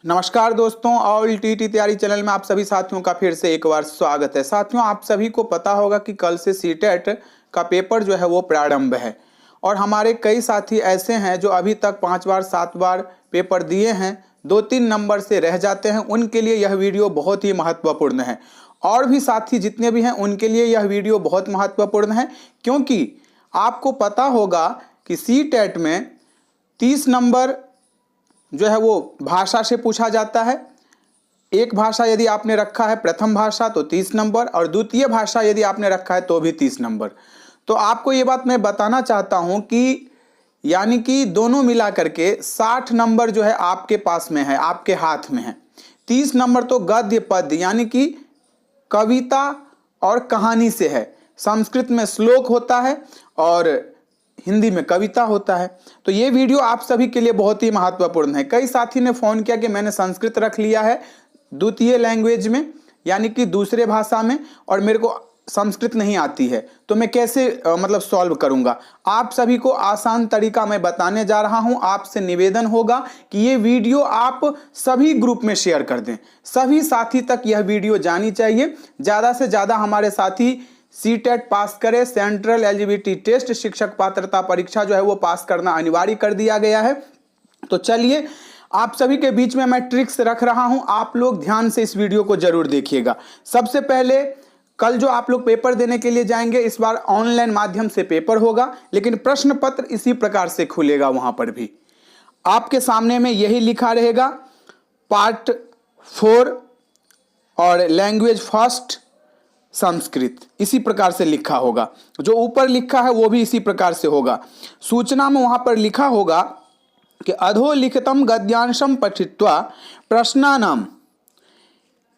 नमस्कार दोस्तों, all TT तैयारी चैनल में आप सभी साथियों का फिर से एक बार स्वागत है। साथियों, आप सभी को पता होगा कि कल से सीटेट का पेपर जो है वो प्रारंभ है और हमारे कई साथी ऐसे हैं जो अभी तक 5 बार 7 बार पेपर दिए हैं, 2-3 नंबर से रह जाते हैं। उनके लिए यह वीडियो बहुत ही महत्वपूर्ण है और भी साथी जितने भी हैं उनके लिए यह वीडियो बहुत महत्वपूर्ण है, क्योंकि आपको पता होगा कि सीटेट में 30 नंबर जो है वो भाषा से पूछा जाता है। एक भाषा यदि आपने रखा है प्रथम भाषा तो 30 नंबर, और द्वितीय भाषा यदि आपने रखा है तो भी 30 नंबर। तो आपको ये बात मैं बताना चाहता हूं कि यानी कि दोनों मिला करके 60 नंबर जो है आपके पास में है, आपके हाथ में है। 30 नंबर तो गद्य पद्य यानी कि कविता और कहानी से है। संस्कृत में श्लोक होता है और हिंदी में कविता होता है। तो ये वीडियो आप सभी के लिए बहुत ही महत्वपूर्ण है। कई साथी ने फोन किया कि मैंने संस्कृत रख लिया है द्वितीय लैंग्वेज में यानी कि दूसरे भाषा में, और मेरे को संस्कृत नहीं आती है, तो मैं कैसे सॉल्व करूंगा। आप सभी को आसान तरीका मैं बताने जा रहा हूं। आपसे निवेदन होगा कि ये वीडियो आप सभी ग्रुप में शेयर कर दें, सभी साथी तक यह वीडियो जानी चाहिए। ज़्यादा से ज़्यादा हमारे साथी सीटेट पास करे। सेंट्रल एलिजिबिलिटी टेस्ट शिक्षक पात्रता परीक्षा जो है वो पास करना अनिवार्य कर दिया गया है। तो चलिए, आप सभी के बीच में मैं ट्रिक्स रख रहा हूं, आप लोग ध्यान से इस वीडियो को जरूर देखिएगा। सबसे पहले, कल जो आप लोग पेपर देने के लिए जाएंगे, इस बार ऑनलाइन माध्यम से पेपर होगा, लेकिन प्रश्न पत्र इसी प्रकार से खुलेगा। वहां पर भी आपके सामने में यही लिखा रहेगा, पार्ट 4 और लैंग्वेज फर्स्ट संस्कृत, इसी प्रकार से लिखा होगा। जो ऊपर लिखा है वो भी इसी प्रकार से होगा। सूचना में वहां पर लिखा होगा कि अधोलिखितम गद्यांशम पठित्वा प्रश्नानाम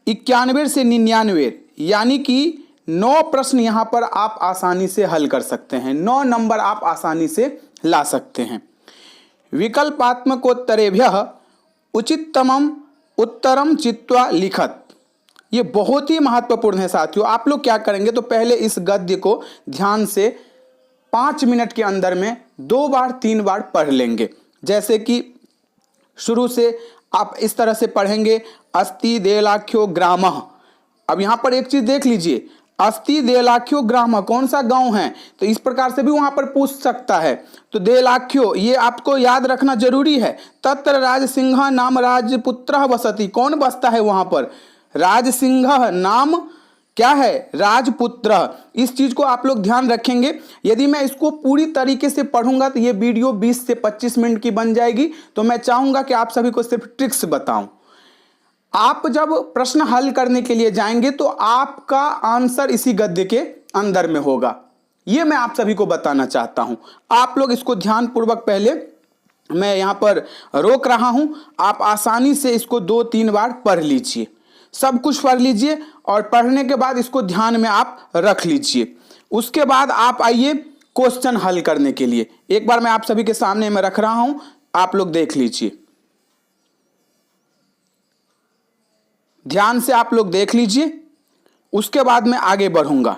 91 से 99, यानी कि 9 प्रश्न यहां पर आप आसानी से हल कर सकते हैं। 9 नंबर आप आसानी से ला सकते हैं। विकल्पात्मकोत्तरेभ्यः उचिततमम उत्तरम चित्वा लिखत, ये बहुत ही महत्वपूर्ण है साथियों। आप लोग क्या करेंगे, तो पहले इस गद्य को ध्यान से 5 मिनट के अंदर में 2 बार 3 बार पढ़ लेंगे। जैसे कि शुरू से आप इस तरह से पढ़ेंगे, अस्ति देलाख्यो ग्रामः। अब यहां पर एक चीज देख लीजिए, अस्ति देलाख्यो ग्रामः कौन सा गांव है, तो इस प्रकार से भी वहां पर पूछ सकता है। तो देलाख्यो ये आपको याद रखना जरूरी है। तत्र राजसिंह नाम राजपुत्र वसति, कौन बसता है वहां पर, राजसिंह नाम क्या है, राजपुत्र। इस चीज को आप लोग ध्यान रखेंगे। यदि मैं इसको पूरी तरीके से पढ़ूंगा तो ये वीडियो 20 से 25 मिनट की बन जाएगी। तो मैं चाहूंगा कि आप सभी को सिर्फ ट्रिक्स बताऊं। आप जब प्रश्न हल करने के लिए जाएंगे तो आपका आंसर इसी गद्य के अंदर में होगा। ये मैं आप सभी को बताना चाहता हूं। आप लोग इसको ध्यान पूर्वक, पहले मैं यहां पर रोक रहा हूं, आप आसानी से इसको 2-3 बार पढ़ लीजिए। सब कुछ पढ़ लीजिए और पढ़ने के बाद इसको ध्यान में आप रख लीजिए। उसके बाद आप आइए क्वेश्चन हल करने के लिए। एक बार मैं आप सभी के सामने में रख रहा हूं, आप लोग देख लीजिए, ध्यान से आप लोग देख लीजिए। उसके बाद मैं आगे बढ़ूंगा।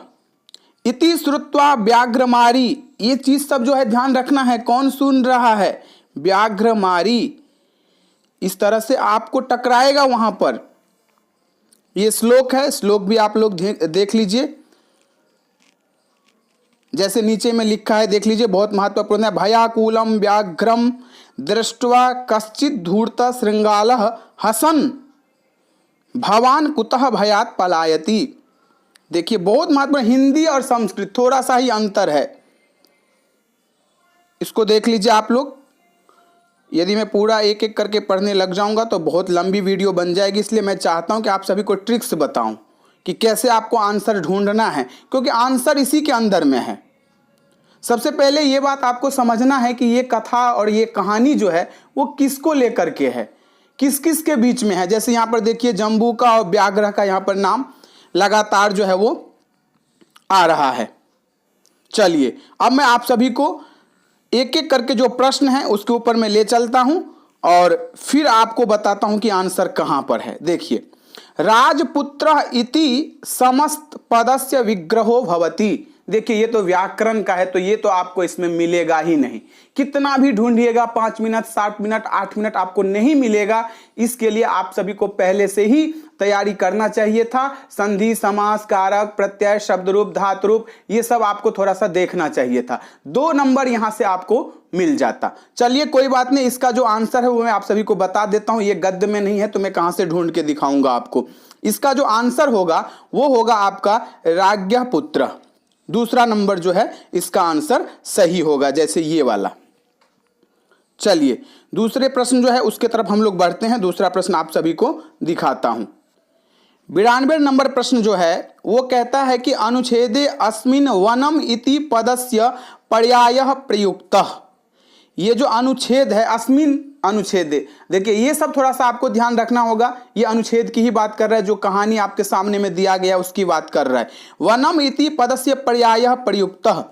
इति श्रुत्वा व्याघ्रमारी, ये चीज सब जो है ध्यान रखना है। कौन सुन रहा है, व्याघ्रमारी, इस तरह से आपको टकराएगा वहां पर। ये श्लोक है, श्लोक भी आप लोग देख लीजिए। जैसे नीचे में लिखा है देख लीजिए, बहुत महत्वपूर्ण है। भयाकुलम व्याघ्रम दृष्ट्वा कश्चित् धूर्त श्रृंगालः हसन भवान कुतः भयात् पलायति। देखिए बहुत महत्वपूर्ण, हिंदी और संस्कृत थोड़ा सा ही अंतर है, इसको देख लीजिए आप लोग। यदि मैं पूरा एक एक करके पढ़ने लग जाऊंगा तो बहुत लंबी वीडियो बन जाएगी, इसलिए मैं चाहता हूं कि आप सभी को ट्रिक्स बताऊं कि कैसे आपको आंसर ढूंढना है, क्योंकि आंसर इसी के अंदर में है। सबसे पहले ये बात आपको समझना है कि ये कथा और ये कहानी जो है वो किसको लेकर के है, किस किस के बीच में है। जैसे यहाँ पर देखिए, जम्बू का और व्याघ्र का यहाँ पर नाम लगातार जो है वो आ रहा है। चलिए, अब मैं आप सभी को एक एक करके जो प्रश्न है उसके ऊपर मैं ले चलता हूं और फिर आपको बताता हूं कि आंसर कहां पर है। देखिए, राजपुत्र इति समस्त पदस्य विग्रहो भवति, देखिए ये तो व्याकरण का है, तो ये तो आपको इसमें मिलेगा ही नहीं। कितना भी ढूंढिएगा 5 मिनट 7 मिनट 8 मिनट आपको नहीं मिलेगा। इसके लिए आप सभी को पहले से ही तैयारी करना चाहिए था। संधि, समास, कारक, प्रत्यय, शब्द रूप, धातु रूप, ये सब आपको थोड़ा सा देखना चाहिए था। 2 नंबर यहां से आपको मिल जाता। चलिए कोई बात नहीं, इसका जो आंसर है वो मैं आप सभी को बता देता हूं। ये गद्य में नहीं है तो मैं कहां से ढूंढ के दिखाऊंगा आपको। इसका जो आंसर होगा वो होगा आपका राज्ञ पुत्र। दूसरा नंबर जो है इसका आंसर सही होगा, जैसे ये वाला। चलिए दूसरे प्रश्न जो है उसके तरफ हम लोग बढ़ते हैं। दूसरा प्रश्न आप सभी को दिखाता हूं। 92 नंबर प्रश्न जो है वो कहता है कि अनुच्छेदे अस्मिन् वनम इति पदस्य पर्यायः प्रयुक्तः। ये जो अनुच्छेद है अस्मिन् अनुच्छेदे, देखिए ये सब थोड़ा सा आपको ध्यान रखना होगा। ये अनुच्छेद की ही बात कर रहा है, जो कहानी आपके सामने में दिया गया उसकी बात कर रहा है। वनम इति पदस्य पर्यायः प्रयुक्तः,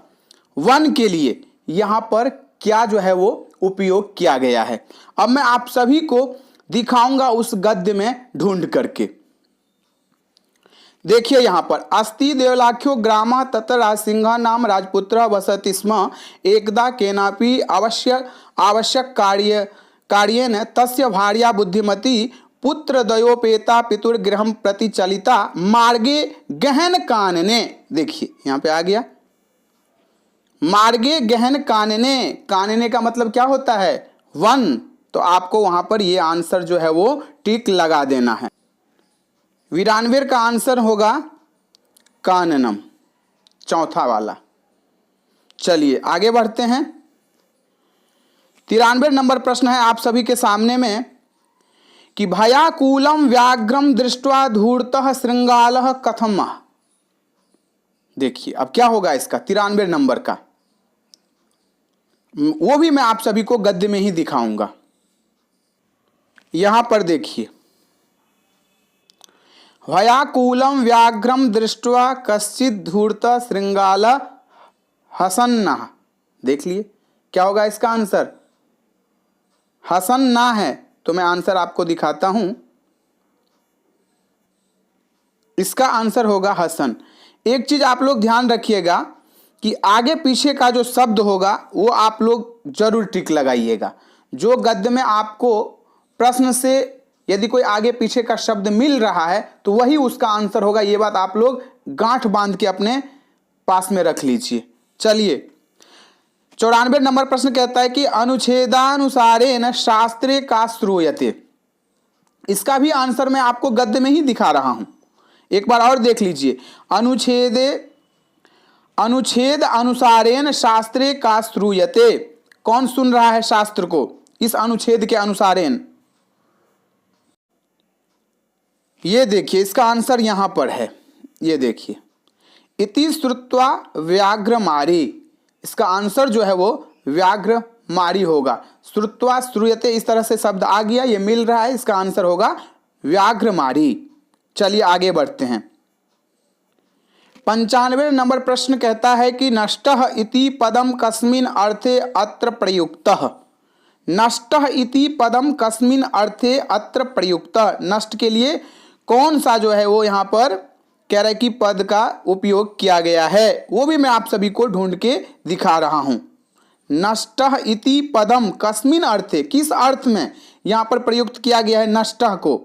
वन के लिए यहां पर क्या जो है वो उपयोग किया गया है। अब मैं आप सभी को दिखाऊंगा उस गद्य में ढूंढ करके। देखिए यहां पर अस्ति देवलाख्यो ग्राम तत्र राजसिंह नाम राजपुत्र वसति स्म एकदा केनापि आवश्यक कार्येन तस्य भार्या बुद्धिमती पुत्रद्वयोपेता पितुर्गृहं प्रति चलिता मार्गे गहन कानने। देखिए यहां पे आ गया मार्गे गहन कानने। कानने का मतलब क्या होता है? वन। तो आपको वहां पर ये आंसर जो है वो टिक लगा देना है। 92 का आंसर होगा काननम, चौथा वाला। चलिए आगे बढ़ते हैं। 93 नंबर प्रश्न है आप सभी के सामने में कि भयाकूलम व्याघ्रम दृष्ट्वा धूर्तः श्रृंगालः कथम। देखिए अब क्या होगा इसका 93 नंबर का, वो भी मैं आप सभी को गद्य में ही दिखाऊंगा। यहां पर देखिए भयाकूलम व्याघ्रम दृष्ट्वा कश्चित् धूर्त श्रृंगाल हसन्ना। देख लिए क्या होगा इसका आंसर? हसन्ना है। तो मैं आंसर आपको दिखाता हूं। इसका आंसर होगा हसन। एक चीज आप लोग ध्यान रखिएगा कि आगे पीछे का जो शब्द होगा वो आप लोग जरूर टिक लगाइएगा। जो गद्य में आपको प्रश्न से यदि कोई आगे पीछे का शब्द मिल रहा है तो वही उसका आंसर होगा। ये बात आप लोग गांठ बांध के अपने पास में रख लीजिए। चलिए 94 नंबर प्रश्न कहता है कि अनुच्छेदानुसारेण शास्त्रे का श्रूयते। इसका भी आंसर मैं आपको गद्य में ही दिखा रहा हूं, एक बार और देख लीजिए। अनुच्छेद अनुसारेण शास्त्रे का श्रूयते। कौन सुन रहा है शास्त्र को इस अनुच्छेद के अनुसारेण? ये देखिए इसका आंसर यहां पर है। ये देखिए इति श्रुत्वा व्याघ्रमारी। इसका आंसर जो है वो व्याघ्रमारी होगा। श्रुत्वा श्रूयते इस तरह से शब्द आ गया, ये मिल रहा है। इसका आंसर होगा व्याघ्रमारी। चलिए आगे बढ़ते हैं। 95 नंबर प्रश्न कहता है कि नष्टः इति पदम कस्मिन् अर्थे अत्र प्रयुक्तः। नष्टः इति पदम कस्मिन् अर्थे अत्र प्रयुक्तः। नष्ट के लिए कौन सा जो है वो यहाँ पर कह रहा है कि पद का उपयोग किया गया है, वो भी मैं आप सभी को ढूंढ के दिखा रहा हूं। नष्टः इति पदम कस्मिन् अर्थे, किस अर्थ में यहां पर प्रयुक्त किया गया है नष्टः को?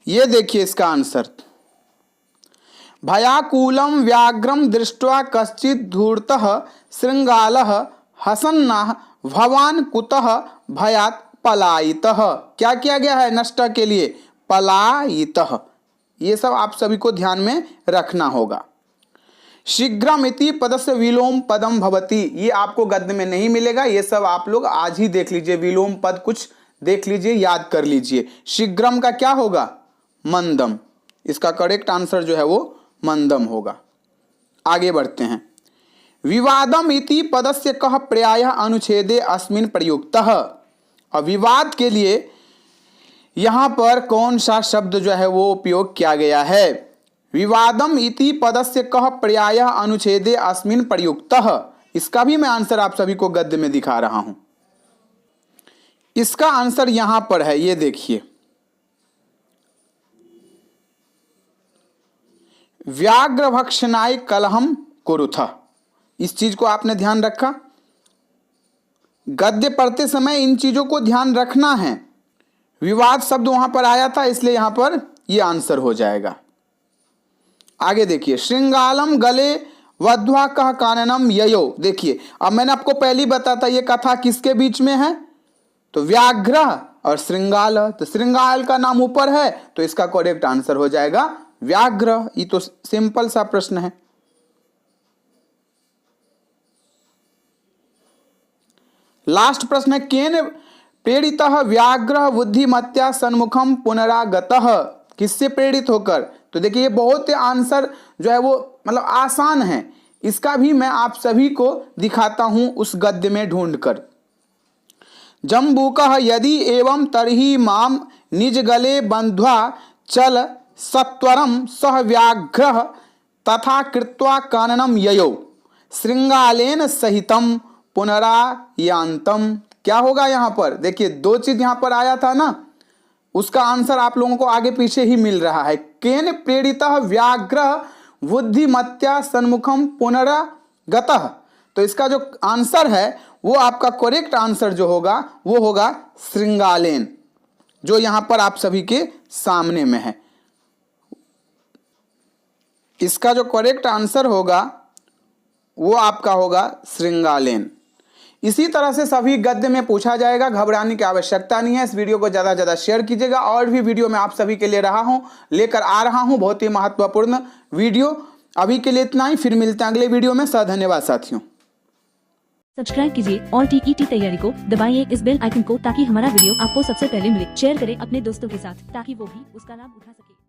ये देखिए इसका आंसर भयाकूलम व्याघ्रम दृष्ट्वा कश्चित् धूर्तः श्रृंगालः हसन्नाः भवान कुतः भयात् पलायितः। क्या किया गया है नष्ट के लिए? पलायितः। ये सब आप सभी को ध्यान में रखना होगा। शीघ्रम इति पदस्य विलोम पदम भवति। ये आपको गद्य में नहीं मिलेगा, ये सब आप लोग आज ही देख लीजिए। विलोम पद कुछ देख लीजिए, याद कर लीजिए। शीघ्रम का क्या होगा? मंदम। इसका करेक्ट आंसर जो है वो मंदम होगा। आगे बढ़ते हैं। विवादम इति पदस्य कः पर्यायः अनुच्छेदे अस्मिन् प्रयुक्तः। और विवाद के लिए यहां पर कौन सा शब्द जो है वो उपयोग किया गया है? विवादम इति पदस्य कः पर्यायः अनुच्छेदे अस्मिन् प्रयुक्तः। इसका भी मैं आंसर आप सभी को गद्य में दिखा रहा हूं। इसका आंसर यहां पर है, ये देखिए। व्याघ्र भक्षणाय कलहम कुरुथ। इस चीज को आपने ध्यान रखा। गद्य पढ़ते समय इन चीजों को ध्यान रखना है। विवाद शब्द वहां पर आया था, इसलिए यहां पर यह आंसर हो जाएगा। आगे देखिए, श्रृंगालम गले वध्वा कह काननम ययो। देखिए, अब मैंने आपको पहले बता था ये कथा किसके बीच में है, तो व्याघ्र और श्रृंगाल। तो श्रृंगाल का नाम ऊपर है, तो इसका करेक्ट आंसर हो जाएगा व्याघ्र। ये तो सिंपल सा प्रश्न है। लास्ट प्रश्न है, केन प्रेरितः व्याघ्र बुद्धिमत्या सन्मुखम पुनरागतः। किससे प्रेरित होकर? तो देखिए, ये बहुत आंसर जो है वो मतलब आसान है। इसका भी मैं आप सभी को दिखाता हूं उस गद्य में ढूंढकर। जम्बूकः यदि एवं तरहि माम निज गले बंध्वा चल सत्वरम सह व्याघ्र तथा कृत्वा काननम ययो श्रृंगालेन सहितम पुनरायांतम। क्या होगा यहां पर? देखिए, दो चीज यहां पर आया था ना, उसका आंसर आप लोगों को आगे पीछे ही मिल रहा है। केन प्रेरितः व्याघ्र बुद्धिमत्या सन्मुखम पुनरागतः। तो इसका जो आंसर है वो आपका करेक्ट आंसर जो होगा वो होगा श्रृंगालेन, जो यहां पर आप सभी के सामने में है। इसका जो करेक्ट आंसर होगा वो आपका होगा श्रृंगालेन। इसी तरह से सभी गद्य में पूछा जाएगा, घबराने की आवश्यकता नहीं है। इस वीडियो को ज़्यादा से ज़्यादा शेयर कीजिएगा। और भी वीडियो मैं आप सभी के लिए लेकर आ रहा हूं, बहुत ही महत्वपूर्ण वीडियो। अभी के लिए इतना ही, फिर मिलते हैं अगले वीडियो में। धन्यवाद साथियों। सब्सक्राइब कीजिए और टीईटी तैयारी को दबाइए इस बेल आइकन को, ताकि हमारा वीडियो आपको सबसे पहले मिले। शेयर करें अपने दोस्तों के साथ, ताकि वो भी उसका लाभ उठा सके।